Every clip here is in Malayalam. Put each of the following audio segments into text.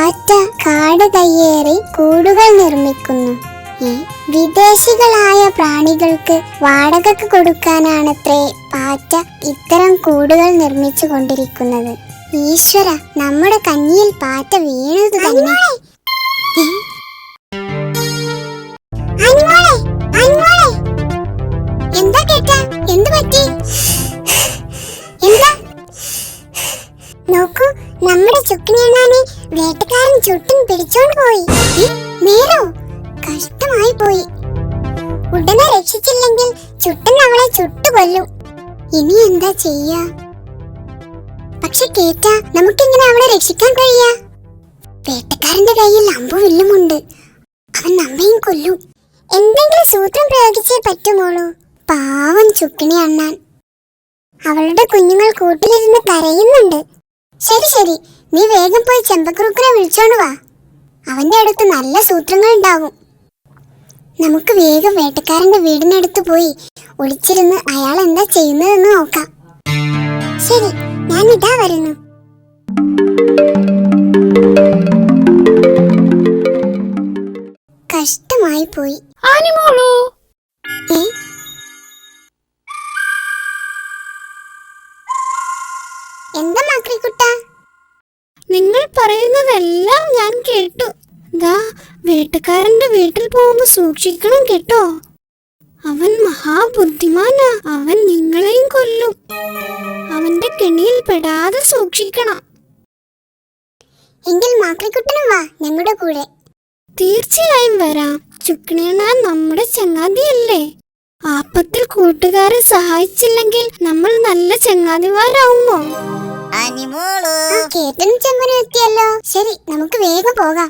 പാറ്റ കാട് കയ്യേറി കൂടുകൾ നിർമ്മിക്കുന്നു. വിദേശികളായ പ്രാണികൾക്ക് വാടകയ്ക്ക് കൊടുക്കാനാണത്രേ പാറ്റ ഇത്തരം കൂടുകൾ നിർമ്മിച്ചു കൊണ്ടിരിക്കുന്നത്. ഈശ്വര, നമ്മുടെ കഞ്ഞിയിൽ പാറ്റ വീണത് തന്നെ. എന്താ കേട്ടാ? എന്ത് പറ്റി? എന്താ? നോക്കൂ, നമ്മുടെ ചുക്കിനെണ്ണാനെ വേട്ടക്കാരൻ ചുട്ടും പിടിച്ചോണ്ട് പോയി. നേരോ? കഷ്ടമായി പോയി. ഉടനെ രക്ഷിച്ചില്ലെങ്കിൽ ചുട്ടൻ അവളെ ചുട്ടുകൊല്ലും. ഇനി എന്താ ചെയ്യാ? പക്ഷെ കേട്ടാ, നമുക്കിങ്ങനെ അവളെ രക്ഷിക്കാൻ കഴിയാ? വേട്ടക്കാരന്റെ കയ്യിൽ അമ്പും വില്ലുമുണ്ട്. അവൻ നമ്മയും കൊല്ലും. എന്തെങ്കിലും സൂത്രം പ്രയോഗിച്ചേ പറ്റുമോളൂ. പാവം ചുക്കിനെ അണ്ണാൻ. അവളുടെ കുഞ്ഞുങ്ങൾ കൂട്ടിലിരുന്ന് കരയുന്നുണ്ട്. ശരി ശരി, നീ വേഗം പോയി ചെമ്പക്കുറുക്കനെ വിളിച്ചോണ്ട് വാ. അവന്റെ അടുത്ത് നല്ല സൂത്രങ്ങൾ ഉണ്ടാവും. നമുക്ക് വേഗം വേട്ടക്കാരന്റെ വീടിനടുത്ത് പോയി ഒളിച്ചിരുന്ന് അയാൾ എന്താ ചെയ്യുന്നതെന്ന് നോക്കാം. ശരി, ഞാൻ ഇതാ വരുന്നു. കഷ്ടമായി പോയി. എന്താ മാക്രിക്കുട്ട? നിങ്ങൾ പറയുന്നതെല്ലാം ഞാൻ കേട്ടു. വേട്ടക്കാരന്റെ വീട്ടിൽ പോകുമ്പോ സൂക്ഷിക്കണം കേട്ടോ. അവൻ മഹാബുദ്ധിമാനാ. അവൻ നിങ്ങളെയും കൊല്ലും. അവന്റെ കെണിയിൽ പെടാതെ സൂക്ഷിക്കണം. എങ്കിൽ മാക്രിക്കുട്ടനും വാ ഞങ്ങളുടെ കൂടെ. തീർച്ചയായും വരാം. ചുക്കിനെണ്ണാൻ നമ്മുടെ ചങ്ങാതിയല്ലേ. ആപത്തിൽ കൂട്ടുകാരെ സഹായിച്ചില്ലെങ്കിൽ നമ്മൾ നല്ല ചങ്ങാതിമാരാവുമോ? കേട്ടനും ചെമ്പനും എത്തിയല്ലോ. ശരി, നമുക്ക് വേഗം പോകാം.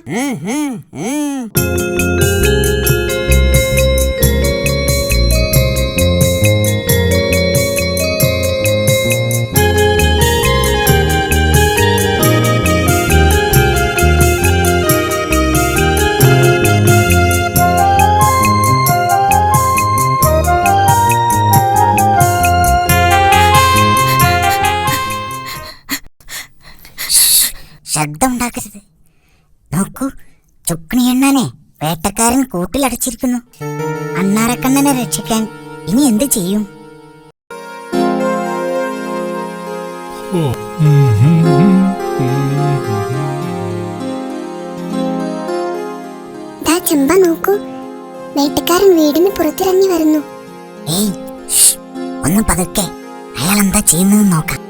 ശബ്ദമുണ്ടാക്കരുത്. നോക്കൂ, ചുക്കിണി എണ്ണാനെ വേട്ടക്കാരൻ കൂട്ടിലടച്ചിരിക്കുന്നു. അണ്ണാരക്കണ്ണനെ രക്ഷിക്കാൻ ഇനി എന്ത് ചെയ്യും? ചെമ്പ നോക്കൂ, വേട്ടക്കാരൻ വീടിന് പുറത്തിറങ്ങി വരുന്നു. ഏയ്, ഒന്ന് പതുക്കെ. അയാൾ എന്താ ചെയ്യുന്നതെന്ന് നോക്കാം.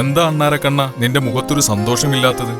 എന്താ അണ്ണാരക്കണ്ണ, നിന്റെ മുഖത്തൊരു സന്തോഷമില്ലാത്തത്?